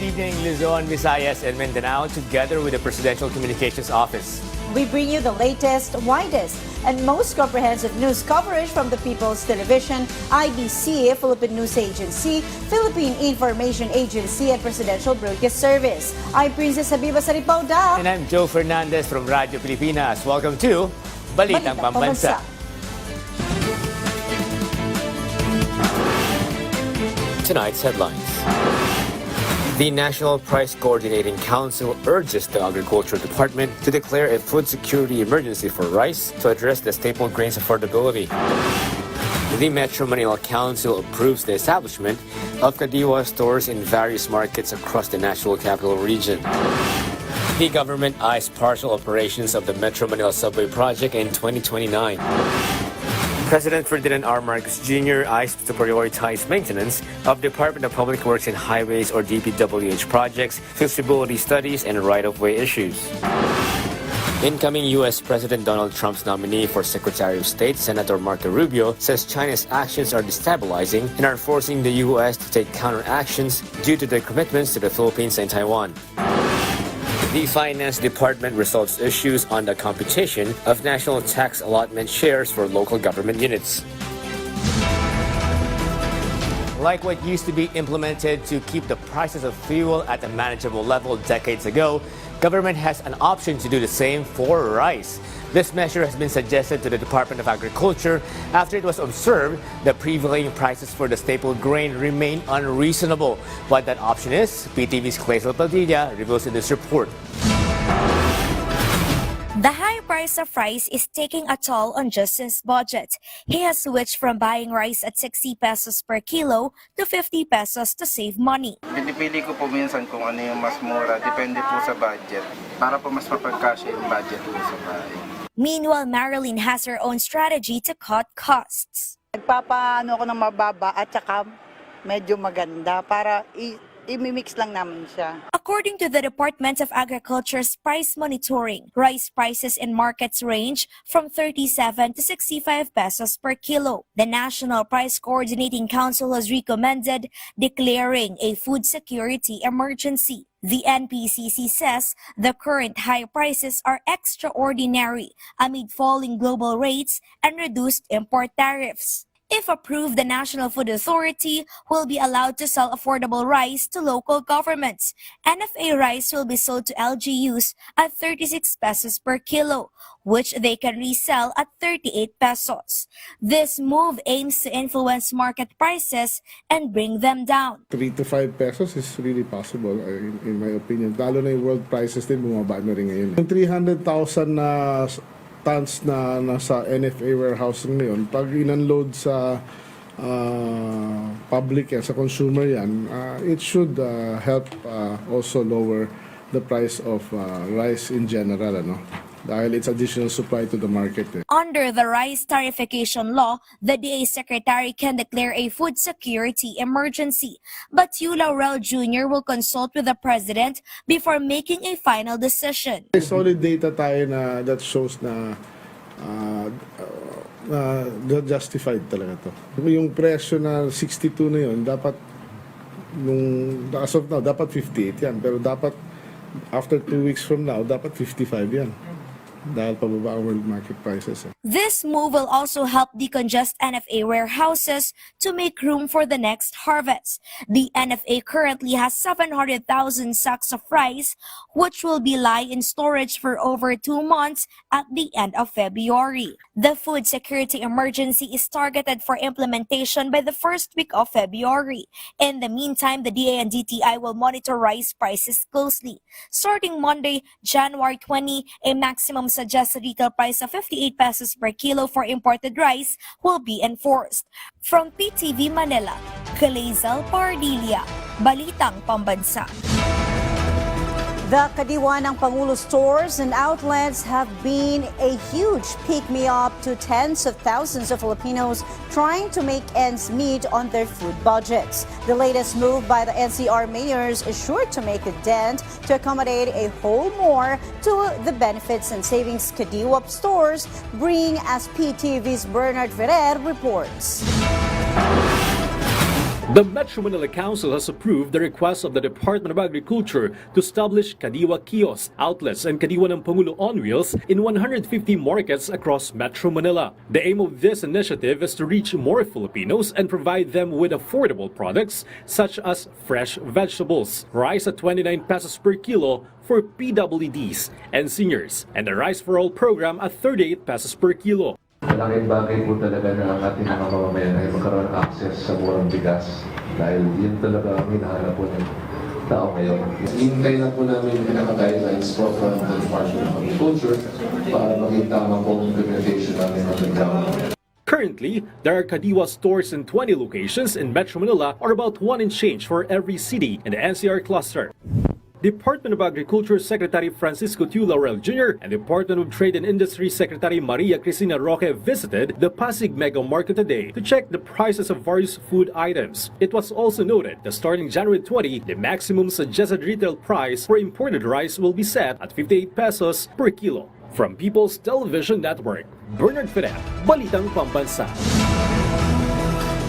good evening, Luzon, Visayas, and Mindanao, together with the Presidential Communications Office. We bring you the latest, widest, and most comprehensive news coverage from the People's Television, IBC, Philippine News Agency, Philippine Information Agency, and Presidential Broadcast Service. I'm Princess Habiba Saripauda. And I'm Joe Fernandez from Radio Pilipinas. Welcome to Balitang Pambansa. Tonight's headlines. The National Price Coordinating Council urges the Agriculture Department to declare a food security emergency for rice to address the staple grains affordability. The Metro Manila Council approves the establishment of KUP Stores in various markets across the National Capital Region. The government eyes partial operations of the Metro Manila Subway project in 2029. President Ferdinand R. Marcos Jr. eyes to prioritize maintenance of Department of Public Works and Highways or DPWH projects, feasibility studies, and right-of-way issues. Incoming U.S. President Donald Trump's nominee for Secretary of State, Senator Marco Rubio, says China's actions are destabilizing and are forcing the U.S. to take counteractions due to their commitments to the Philippines and Taiwan. The Finance Department resolves issues on the computation of national tax allotment shares for local government units. Like what used to be implemented to keep the prices of fuel at a manageable level decades ago, government has an option to do the same for rice. This measure has been suggested to the Department of Agriculture after it was observed the prevailing prices for the staple grain remain unreasonable. What that option is, PTV's Clazel Padilla reveals in this report. The high price of rice is taking a toll on Justin's budget. He has switched from buying rice at 60 pesos per kilo to 50 pesos to save money. Pinipili ko po minsan kung ano yung mas mura, depende po sa budget, para po mas mapagkasya yung budget po sa bahay. Meanwhile, Marilyn has her own strategy to cut costs. Nagpapaano ko ng mababa at saka medyo maganda para i-mix lang naman siya. According to the Department of Agriculture's price monitoring, rice prices in markets range from 37 to 65 pesos per kilo. The National Price Coordinating Council has recommended declaring a food security emergency. The NPCC says the current high prices are extraordinary amid falling global rates and reduced import tariffs. If approved, the National Food Authority will be allowed to sell affordable rice to local governments. NFA rice will be sold to LGUs at 36 pesos per kilo, which they can resell at 38 pesos. This move aims to influence market prices and bring them down. 3 to 5 pesos is really possible, in my opinion. Lalo na yung world prices din bumaba na rin ngayon. Yung 300,000 na tons na nasa NFA warehouse ngayon, pag in-unload sa public yan, sa consumer yan, it should help also lower the price of rice in general, ano? Dahil it's additional supply to the market. Under the rice tarification law, the DA Secretary can declare a food security emergency. But Yula Rel Jr. will consult with the President before making a final decision. May solid data tayo na that shows na justified talaga to. Yung presyo na 62 na yun, dapat as of now, dapat 58 yan. Pero dapat after 2 weeks from now, dapat 55 yan. Dahil pababa ang world market prices. This move will also help decongest NFA warehouses to make room for the next harvest. The NFA currently has 700,000 sacks of rice, which will be lying in storage for over 2 months at the end of February. The food security emergency is targeted for implementation by the first week of February. In the meantime, the DA and DTI will monitor rice prices closely. Starting Monday, January 20, a maximum suggested retail price of 58 pesos per kilo for imported rice will be enforced. From PTV Manila, Clazel Padilla, Balitang Pambansa. The kadiwa ng Pangulo stores and outlets have been a huge pick-me-up to tens of thousands of Filipinos trying to make ends meet on their food budgets. The latest move by the NCR mayors is sure to make a dent to accommodate a whole more to the benefits and savings KUP stores bring, as PTV's Bernard Ferrer reports. The Metro Manila Council has approved the request of the Department of Agriculture to establish Kadiwa kiosks, outlets, and Kadiwa ng Pangulo on wheels in 150 markets across Metro Manila. The aim of this initiative is to reach more Filipinos and provide them with affordable products such as fresh vegetables, rice at 29 pesos per kilo for PWDs and seniors, and the Rice for All program at 38 pesos per kilo. Malaking bagay po talaga na ang ating mga mamamayan ay magkaroon ng access sa murang bigas dahil yun talaga ang hinahanap po ng tao ngayon. Hintay lang po namin yung pinaka-guidelines po from the Department of Agriculture para maging tama po ang implementation namin on the ground. Currently, there are Kadiwa stores in 20 locations in Metro Manila, or about 1 and change for every city in the NCR cluster. Department of Agriculture Secretary Francisco Tiu Laurel Jr. and Department of Trade and Industry Secretary Maria Cristina Roque visited the Pasig Mega Market today to check the prices of various food items. It was also noted that starting January 20, the maximum suggested retail price for imported rice will be set at 58 pesos per kilo. From People's Television Network, Bernard Fidel, Balitang Pambansa.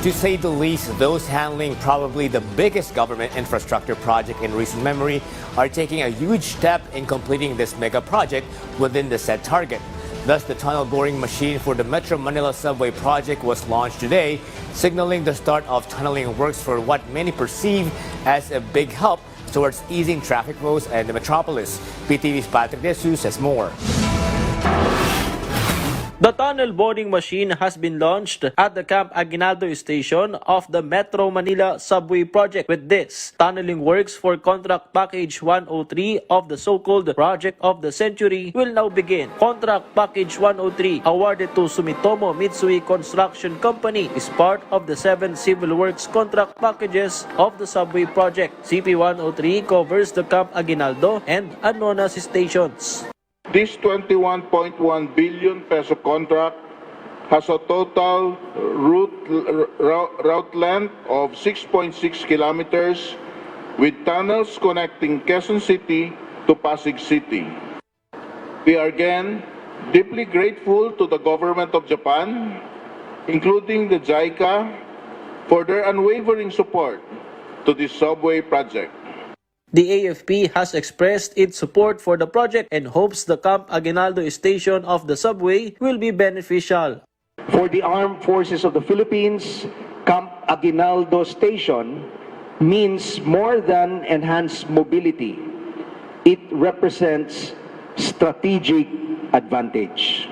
To say the least, those handling probably the biggest government infrastructure project in recent memory are taking a huge step in completing this mega project within the set target. Thus, the tunnel boring machine for the Metro Manila subway project was launched today, signaling the start of tunneling works for what many perceive as a big help towards easing traffic flows in the metropolis. PTV's Patrick De Jesus has more. The tunnel boring machine has been launched at the Camp Aguinaldo station of the Metro Manila subway project. With this, tunneling works for contract package 103 of the so-called project of the century will now begin. Contract package 103, awarded to Sumitomo Mitsui Construction Company, is part of the 7 civil works contract packages of the subway project. CP103 covers the Camp Aguinaldo and Anonas stations. This 21.1 billion peso contract has a total route length of 6.6 kilometers with tunnels connecting Quezon City to Pasig City. We are again deeply grateful to the government of Japan, including the JICA, for their unwavering support to this subway project. The AFP has expressed its support for the project and hopes the Camp Aguinaldo station of the subway will be beneficial. For the Armed Forces of the Philippines, Camp Aguinaldo station means more than enhanced mobility. It represents strategic advantage.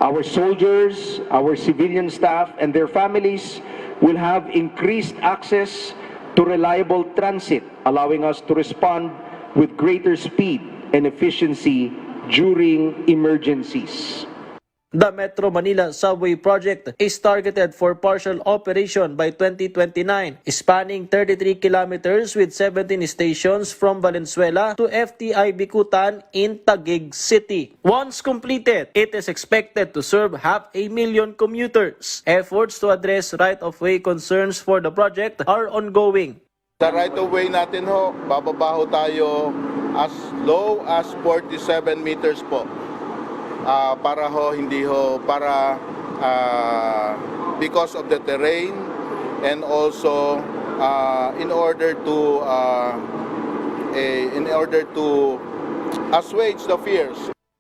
Our soldiers, our civilian staff, and their families will have increased access to reliable transit, allowing us to respond with greater speed and efficiency during emergencies. The Metro Manila subway project is targeted for partial operation by 2029, spanning 33 kilometers with 17 stations from Valenzuela to FTI Bicutan in Taguig City. Once completed, it is expected to serve 500,000 commuters. Efforts to address right-of-way concerns for the project are ongoing. Sa right-of-way natin ho, bababa ho tayo as low as 47 meters po. Para ho hindi ho para because of the terrain and also in order to assuage the fears.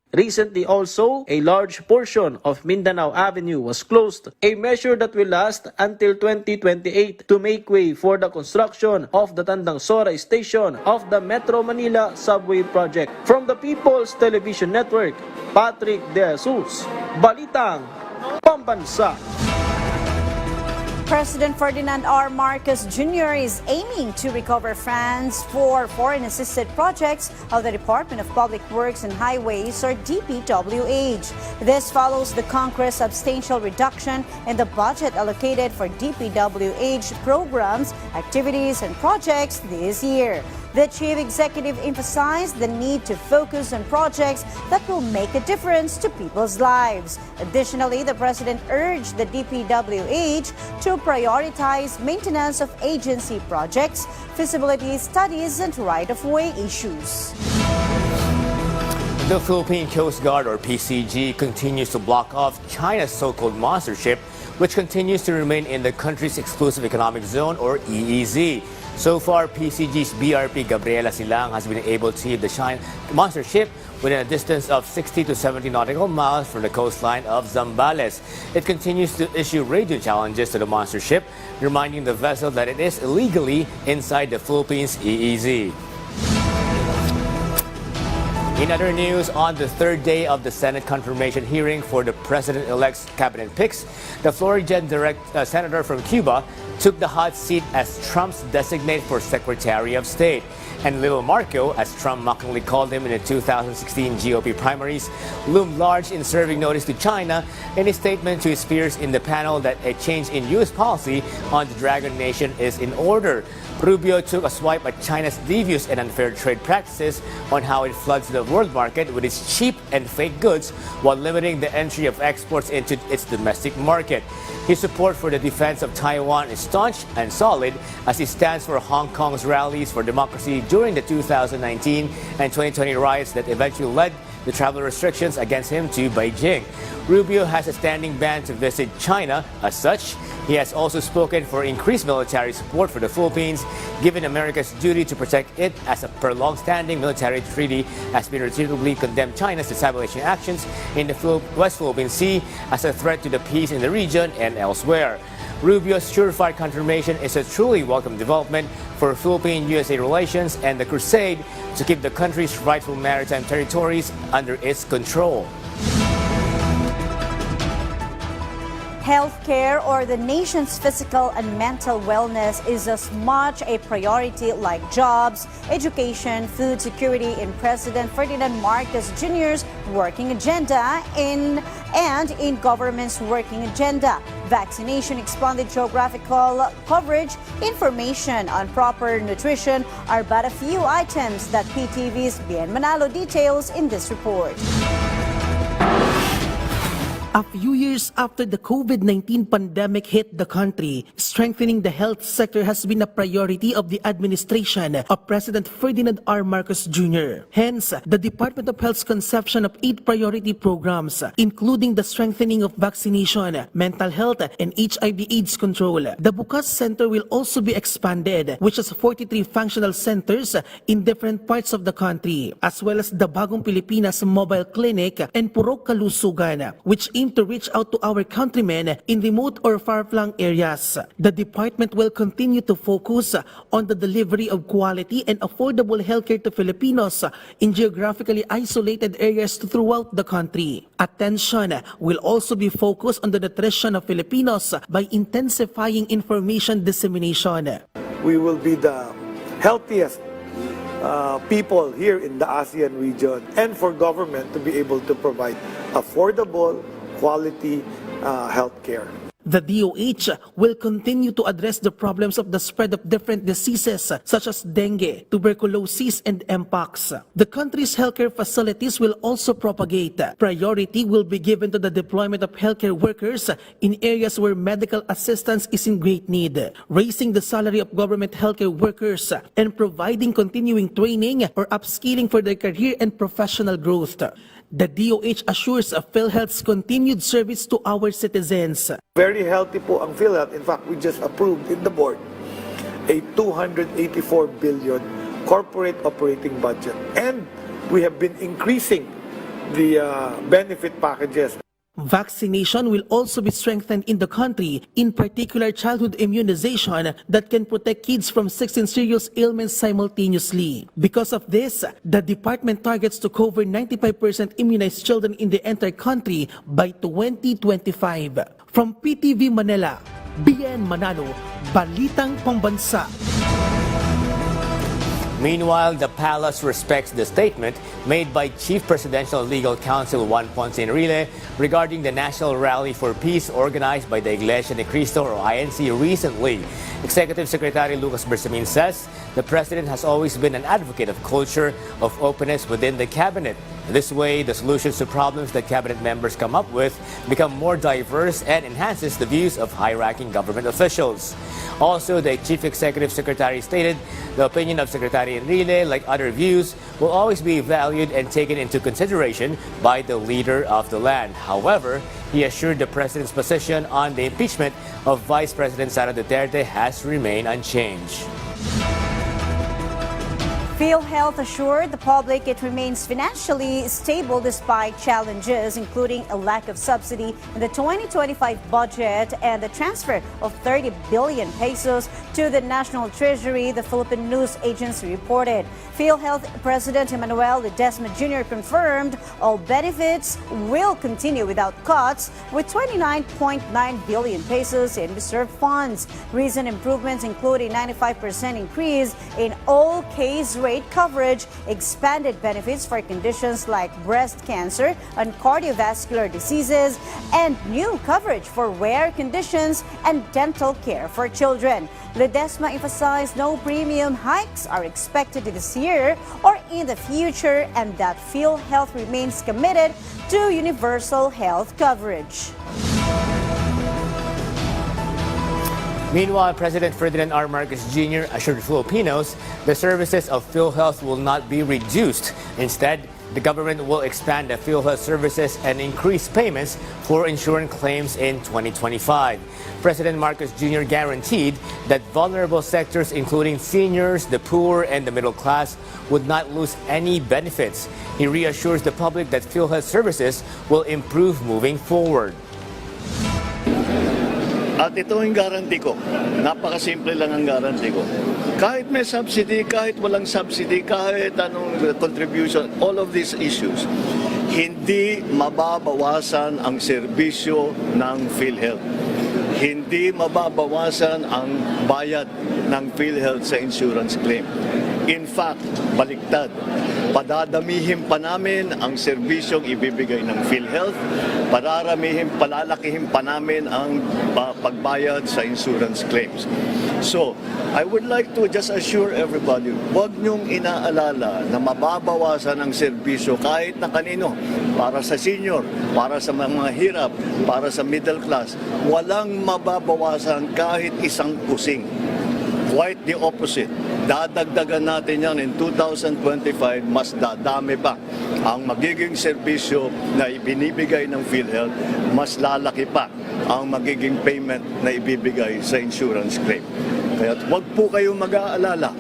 Recently also, a large portion of Mindanao Avenue was closed, a measure that will last until 2028 to make way for the construction of the Tandang Sora station of the Metro Manila subway project. From the People's Television Network, Patrick De Jesus, Balitang Pambansa. President Ferdinand R. Marcos Jr. is aiming to recover funds for foreign-assisted projects of the Department of Public Works and Highways, or DPWH. This follows the Congress' substantial reduction in the budget allocated for DPWH programs, activities, and projects this year. The chief executive emphasized the need to focus on projects that will make a difference to people's lives. Additionally, the president urged the DPWH to prioritize maintenance of agency projects, feasibility studies, and right-of-way issues. The Philippine Coast Guard, or PCG, continues to block off China's so-called monster ship, which continues to remain in the country's exclusive economic zone, or EEZ. So far, PCG's BRP Gabriela Silang has been able to hit the monster ship within a distance of 60 to 70 nautical miles from the coastline of Zambales. It continues to issue radio challenges to the monster ship, reminding the vessel that it is illegally inside the Philippines' EEZ. In other news, on the third day of the Senate confirmation hearing for the President-elect's cabinet picks, the Floridian senator from Cuba took the hot seat as Trump's designate for Secretary of State. And Little Marco, as Trump mockingly called him in the 2016 GOP primaries, loomed large in serving notice to China in a statement to his peers in the panel that a change in U.S. policy on the Dragon Nation is in order. Rubio took a swipe at China's devious and unfair trade practices on how it floods the world market with its cheap and fake goods while limiting the entry of exports into its domestic market. His support for the defense of Taiwan is staunch and solid as he stands for Hong Kong's rallies for democracy during the 2019 and 2020 riots that eventually led the travel restrictions against him to Beijing. Rubio has a standing ban to visit China. As such, he has also spoken for increased military support for the Philippines, given America's duty to protect it as per long-standing military treaty has been repeatedly condemned China's destabilization actions in the West Philippine Sea as a threat to the peace in the region and elsewhere. Rubio's surefire confirmation is a truly welcome development for Philippine-USA relations and the crusade to keep the country's rightful maritime territories under its control. Healthcare, or the nation's physical and mental wellness, is as much a priority like jobs, education, food security in President Ferdinand Marcos Jr.'s working agenda and in government's working agenda. Vaccination, expanded geographical coverage, information on proper nutrition are but a few items that PTV's Bien Manalo details in this report. A few years after the COVID-19 pandemic hit the country, strengthening the health sector has been a priority of the administration of President Ferdinand R. Marcos Jr. Hence, the Department of Health's conception of 8 priority programs, including the strengthening of vaccination, mental health, and HIV/AIDS control. The Bukas Center will also be expanded, which has 43 functional centers in different parts of the country, as well as the Bagong Pilipinas Mobile Clinic and Purok Kalusugan, which aim to reach out to our countrymen in remote or far-flung areas. The department will continue to focus on the delivery of quality and affordable healthcare to Filipinos in geographically isolated areas throughout the country. Attention will also be focused on the nutrition of Filipinos by intensifying information dissemination. We will be the healthiest people here in the ASEAN region, and for government to be able to provide affordable, quality health care. The DOH will continue to address the problems of the spread of different diseases such as dengue, tuberculosis, and mpox. The country's healthcare facilities will also propagate. Priority will be given to the deployment of healthcare workers in areas where medical assistance is in great need, raising the salary of government healthcare workers, and providing continuing training or upskilling for their career and professional growth. The DOH assures of PhilHealth's continued service to our citizens. Very healthy po ang PhilHealth. In fact, we just approved in the board a 284 billion corporate operating budget. And we have been increasing the benefit packages. Vaccination will also be strengthened in the country, in particular childhood immunization that can protect kids from 16 serious ailments simultaneously. Because of this, the department targets to cover 95% immunized children in the entire country by 2025. From PTV Manila, Bien Manalo, Balitang Pambansa. Meanwhile, the palace respects the statement made by Chief Presidential Legal Counsel Juan Ponce Enrile regarding the National Rally for Peace organized by the Iglesia ni Cristo, or INC, recently. Executive Secretary Lucas Bersamin says the president has always been an advocate of culture of openness within the cabinet. This way, the solutions to problems that cabinet members come up with become more diverse and enhances the views of high-ranking government officials. Also, the Chief Executive Secretary stated the opinion of Secretary Enrile, like other views, will always be valued and taken into consideration by the leader of the land. However, he assured the president's position on the impeachment of Vice President Sara Duterte has remained unchanged. PhilHealth assured the public it remains financially stable despite challenges, including a lack of subsidy in the 2025 budget and the transfer of 30 billion pesos to the National Treasury, the Philippine News Agency reported. PhilHealth President Emmanuel Ledesma Jr. confirmed all benefits will continue without cuts, with 29.9 billion pesos in reserve funds. Recent improvements include a 95% increase in all case rate coverage, expanded benefits for conditions like breast cancer and cardiovascular diseases, and new coverage for rare conditions and dental care for children. Ledesma emphasized no premium hikes are expected this year or in the future, and that PhilHealth remains committed to universal health coverage. Meanwhile, President Ferdinand R. Marcos Jr. assured Filipinos the services of PhilHealth will not be reduced. Instead, the government will expand the PhilHealth services and increase payments for insurance claims in 2025. President Marcos Jr. guaranteed that vulnerable sectors, including seniors, the poor, and the middle class, would not lose any benefits. He reassures the public that PhilHealth services will improve moving forward. At ito ang guarantee ko. Napakasimple lang ang guarantee ko. Kahit may subsidy, kahit walang subsidy, kahit anong contribution, all of these issues, hindi mababawasan ang serbisyo ng PhilHealth. Hindi mababawasan ang bayad ng PhilHealth sa insurance claim. In fact, baliktad. Padadamihin pa namin ang serbisyong ibibigay ng PhilHealth, palalakihin pa namin ang pagbayad sa insurance claims. So, I would like to just assure everybody, huwag niyong inaalala na mababawasan ang serbisyo kahit na kanino, para sa senior, para sa mga hirap, para sa middle class. Walang mababawasan kahit isang kusing. Quite the opposite. Dadagdagan natin yan in 2025, mas dadami pa ang magiging serbisyo na ibinibigay ng PhilHealth, mas lalaki pa ang magiging payment na ibibigay sa insurance claim. Kaya wag po kayong mag-aalala,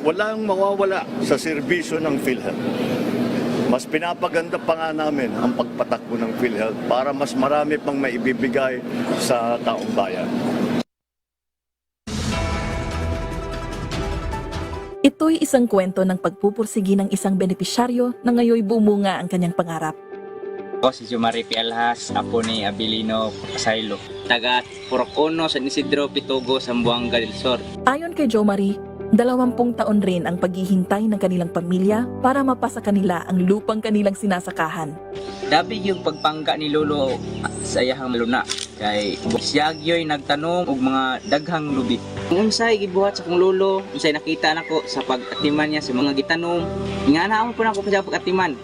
walang mawawala sa serbisyo ng PhilHealth. Mas pinapaganda pa nga namin ang pagpatakbo ng PhilHealth para mas marami pang maibibigay sa taong bayan. Ito'y isang kwento ng pagpupursigi ng isang benepisyaryo na ngayoy bumunga ang kanyang pangarap. Ako si Jomari Pialhas, apo ni Abilino Pasaylo. Taga Purok Uno, San Isidro, Pitugo, Zamboanga del Sur. Ayon kay Jomari, 20 taon rin ang paghihintay ng kanilang pamilya para mapasa kanila ang lupang kanilang sinasakahan. Dabi yung pagpangga ni Lolo sa iyahang luna. Kay siyagyoy nagtanong og mga daghang lubi. Unsay gibuhat sa kong lolo, unsay nakita nako sa pag-atiman niya sa mga gitanong. Inganaon po nako sa pag-atiman.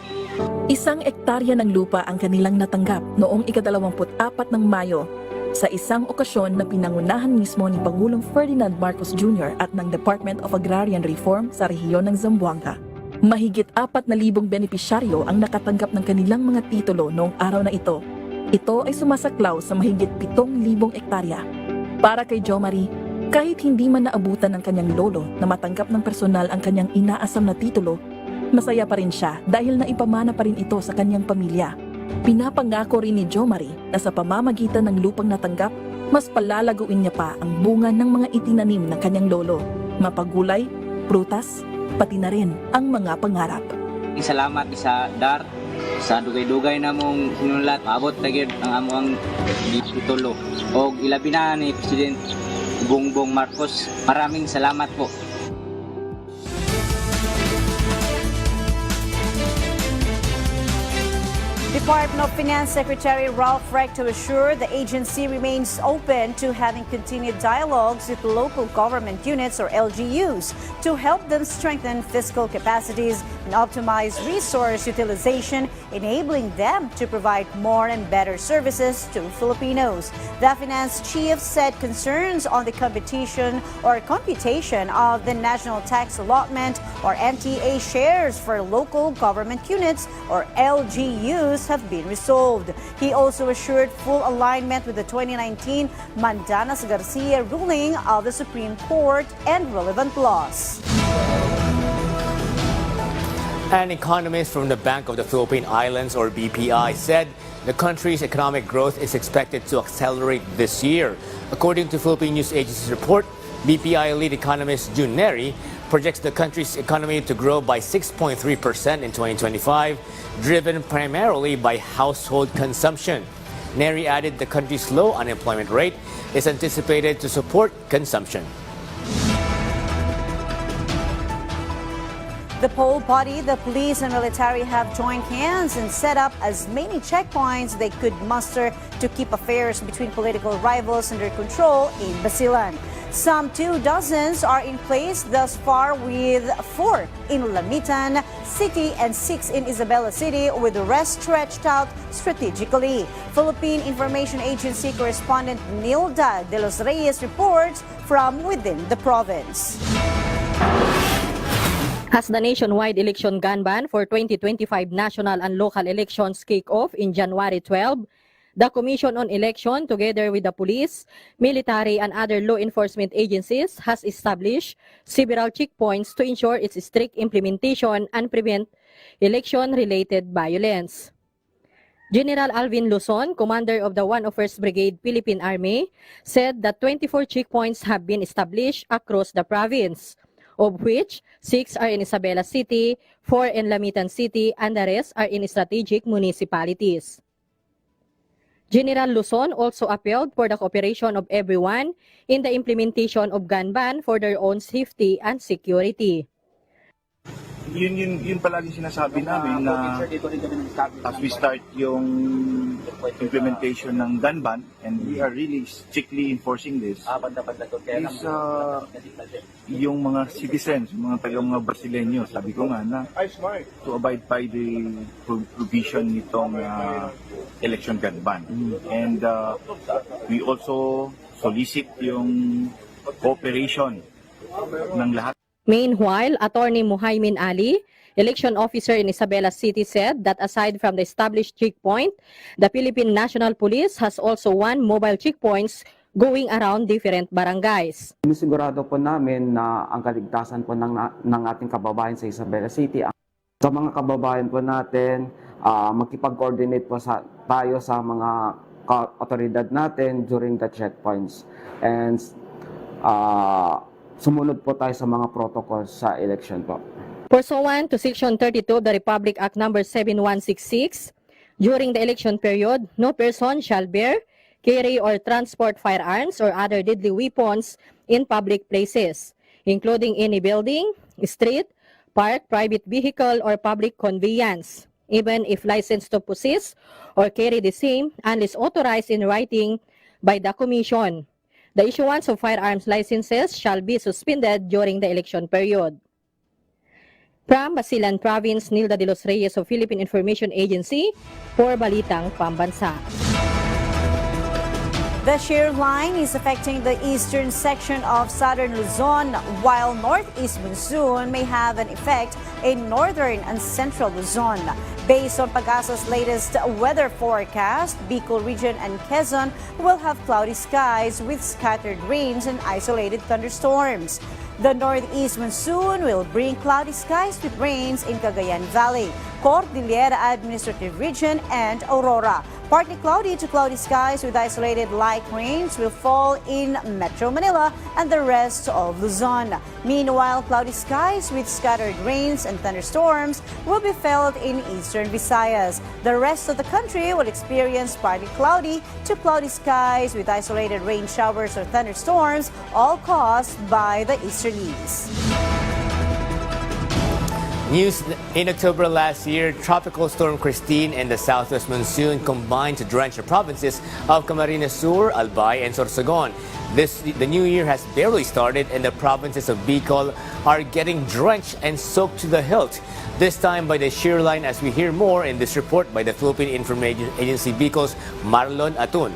1 ektarya ng lupa ang kanilang natanggap noong ika-24 ng Mayo sa isang okasyon na pinangunahan mismo ni Pangulong Ferdinand Marcos Jr. at ng Department of Agrarian Reform sa rehiyon ng Zamboanga. Mahigit 4,000 benepisyaryo ang nakatanggap ng kanilang mga titulo noong araw na ito. Ito ay sumasaklaw sa mahigit 7,000 ektarya. Para kay Jomari, kahit hindi man naabutan ng kanyang lolo na matanggap ng personal ang kanyang inaasam na titulo, masaya pa rin siya dahil naipamana pa rin ito sa kanyang pamilya. Pinapangako rin ni Jomari na sa pamamagitan ng lupang natanggap, mas palalaguin niya pa ang bunga ng mga itinanim ng kanyang lolo, mapagulay, prutas, pati na rin ang mga pangarap. Salamat sa DAR, sa dugay-dugay na mong sinulat, abot tagid ang amuang titulo. O ilabi na ni President Bongbong Marcos. Maraming salamat po. Department of Finance Secretary Ralph Recto assured the agency remains open to having continued dialogues with local government units or LGUs to help them strengthen fiscal capacities and optimize resource utilization, enabling them to provide more and better services to Filipinos. The finance chief said concerns on the computation of the national tax allotment or NTA shares for local government units or LGUs have been resolved. He also assured full alignment with the 2019 Mandanas-Garcia ruling of the Supreme Court and relevant laws. An economist from the Bank of the Philippine Islands, or BPI, said the country's economic growth is expected to accelerate this year. According to Philippine News Agency's report, BPI lead economist June Neri projects the country's economy to grow by 6.3% in 2025, driven primarily by household consumption. Neri added the country's low unemployment rate is anticipated to support consumption. The poll body, the police and military have joined hands and set up as many checkpoints they could muster to keep affairs between political rivals under control in Basilan. Some 24 are in place thus far, with 4 in Lamitan City and 6 in Isabela City, with the rest stretched out strategically. Philippine Information Agency correspondent Nilda de los Reyes reports from within the province. As the nationwide election gun ban for 2025 national and local elections kick off in January 12, the Commission on Election, together with the police, military, and other law enforcement agencies, has established several checkpoints to ensure its strict implementation and prevent election-related violence. General Alvin Luzon, commander of the 101st Brigade Philippine Army, said that 24 checkpoints have been established across the province, of which 6 are in Isabela City, 4 in Lamitan City, and the rest are in strategic municipalities. General Luzon also appealed for the cooperation of everyone in the implementation of gun ban for their own safety and security. Yun palagi sinasabi namin na as we start yung implementation ng gun ban, and we are really strictly enforcing this, is yung mga citizens, yung mga Brasileño, sabi ko nga na to abide by the provision nitong election gun ban. And we also solicit yung cooperation ng lahat. Meanwhile, Attorney Muhaymin Ali, election officer in Isabela City, said that aside from the established checkpoint, the Philippine National Police has also 1 mobile checkpoints going around different barangays. Sinisigurado po namin na ang kaligtasan po ng ating kababayan sa Isabela City. Sa mga kababayan po natin, makipag-coordinate po tayo sa mga otoridad natin during the checkpoints. And sumunod po tayo sa mga protocols sa election po. Pursuant to Section 32 of the Republic Act No. 7166, during the election period, no person shall bear, carry, or transport firearms or other deadly weapons in public places, including any building, street, park, private vehicle, or public conveyance, even if licensed to possess or carry the same, unless authorized in writing by the Commission. The issuance of firearms licenses shall be suspended during the election period. From Basilan Province, Nilda de los Reyes of Philippine Information Agency for Balitang Pambansa. The shear line is affecting the eastern section of southern Luzon, while northeast monsoon may have an effect in northern and central Luzon. Based on Pag-asa's latest weather forecast, Bicol region and Quezon will have cloudy skies with scattered rains and isolated thunderstorms. The northeast monsoon will bring cloudy skies with rains in Cagayan Valley, Cordillera Administrative Region, and Aurora. Partly cloudy to cloudy skies with isolated light rains will fall in Metro Manila and the rest of Luzon. Meanwhile, cloudy skies with scattered rains and thunderstorms will be felt in eastern Visayas. The rest of the country will experience partly cloudy to cloudy skies with isolated rain showers or thunderstorms, all caused by the easterlies. News in October last year, Tropical Storm Christine and the southwest monsoon combined to drench the provinces of Camarines Sur, Albay, and Sorsogon. The new year has barely started and the provinces of Bicol are getting drenched and soaked to the hilt. This time by the shear line, as we hear more in this report by the Philippine Information Agency Bicol's Marlon Atun.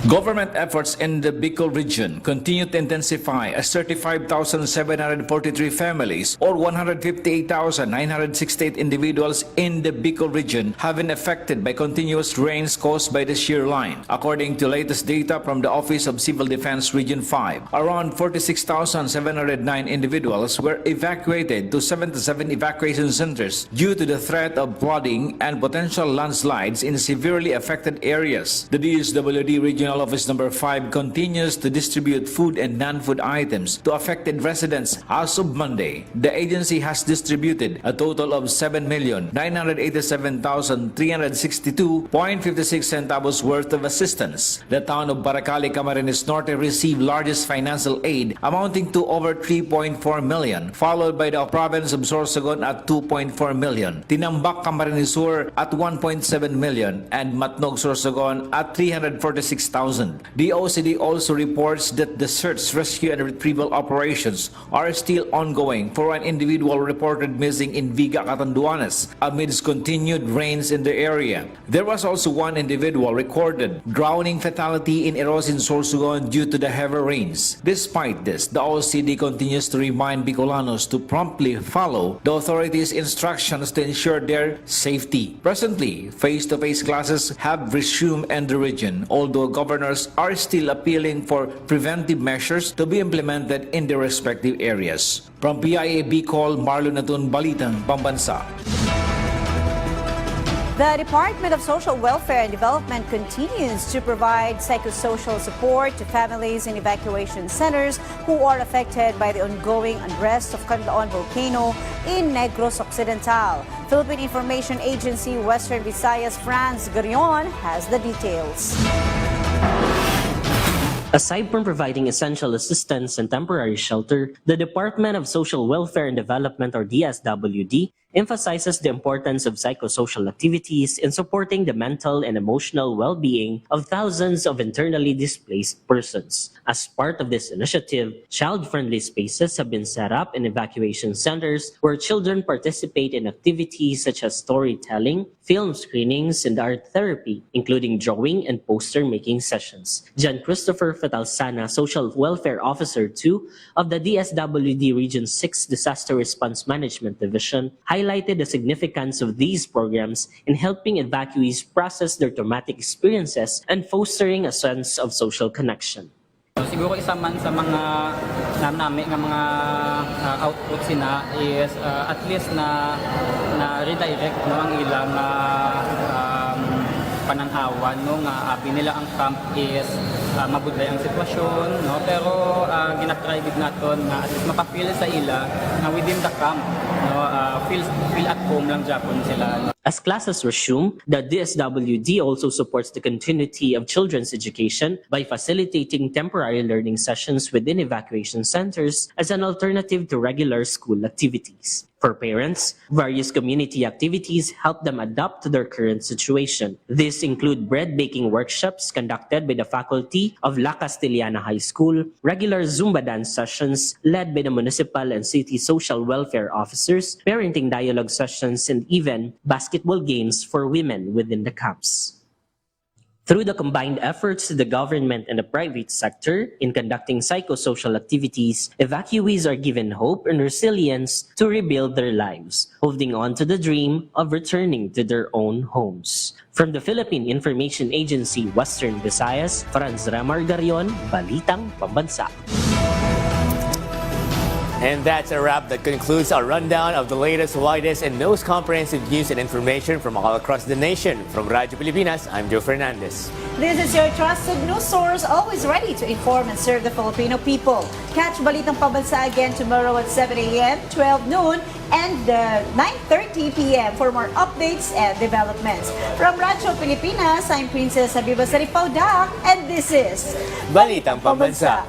Government efforts in the Bicol region continue to intensify as 35,743 families or 158,968 individuals in the Bicol region have been affected by continuous rains caused by the shear line. According to latest data from the Office of Civil Defense Region 5, around 46,709 individuals were evacuated to 77 evacuation centers due to the threat of flooding and potential landslides in severely affected areas. The DSWD Regional Office Number 5 continues to distribute food and non-food items to affected residents. As of Monday, the agency has distributed a total of 7,987,362.56 centavos worth of assistance. The town of Baracali, Camarines Norte received largest financial aid amounting to over 3.4 million, followed by the province of Sorsogon at 2.4 million, Tinambak, Camarines Sur at 1.7 million, and Matnog, Sorsogon at 346,000. The OCD also reports that the search, rescue, and retrieval operations are still ongoing for an individual reported missing in Viga, Catanduanes amidst continued rains in the area. There was also one individual recorded drowning fatality in Erosin, Sorsogon due to the heavy rains. Despite this, the OCD continues to remind Bicolanos to promptly follow the authorities' instructions to ensure their safety. Presently, face-to-face classes have resumed in the region, although governors are still appealing for preventive measures to be implemented in their respective areas. From PIA Bicol, Marlon Atun, Balitang Pambansa. The Department of Social Welfare and Development continues to provide psychosocial support to families in evacuation centers who are affected by the ongoing unrest of Canlaon volcano in Negros Occidental. Philippine Information Agency Western Visayas Franz Garion has the details. Aside from providing essential assistance and temporary shelter, the Department of Social Welfare and Development, or DSWD, emphasizes the importance of psychosocial activities in supporting the mental and emotional well-being of thousands of internally displaced persons. As part of this initiative, child-friendly spaces have been set up in evacuation centers where children participate in activities such as storytelling, film screenings, and art therapy, including drawing and poster-making sessions. John Christopher Fatalsana, Social Welfare Officer 2 of the DSWD Region 6 Disaster Response Management Division, highlighted the significance of these programs in helping evacuees process their traumatic experiences and fostering a sense of social connection. Siguro isa man sa mga namin nga mga outputs sina is at least na redirect no ang ilang pananawan no nga abi nila ang camp is mabudlay ang sitwasyon no pero ginatry gid naton nga at least mapapil sa ila nga within the camp no feel at home lang Japon sila. As classes resume, the DSWD also supports the continuity of children's education by facilitating temporary learning sessions within evacuation centers as an alternative to regular school activities. For parents, various community activities help them adapt to their current situation. These include bread baking workshops conducted by the faculty of La Castellana High School, regular Zumba dance sessions led by the municipal and city social welfare officers, parenting dialogue sessions, and even basketball games for women within the camps. Through the combined efforts of the government and the private sector in conducting psychosocial activities, evacuees are given hope and resilience to rebuild their lives, holding on to the dream of returning to their own homes. From the Philippine Information Agency Western Visayas, Franz Garion, Balitang Pambansa. And that's a wrap that concludes our rundown of the latest, widest, and most comprehensive news and information from all across the nation. From Radyo Pilipinas, I'm Joe Fernandez. This is your trusted news source, always ready to inform and serve the Filipino people. Catch Balitang Pambansa again tomorrow at 7 a.m., 12 noon, and 9:30 p.m. for more updates and developments. From Radyo Pilipinas, I'm Princess Habiba Saripauda, and this is Balitang Pambansa.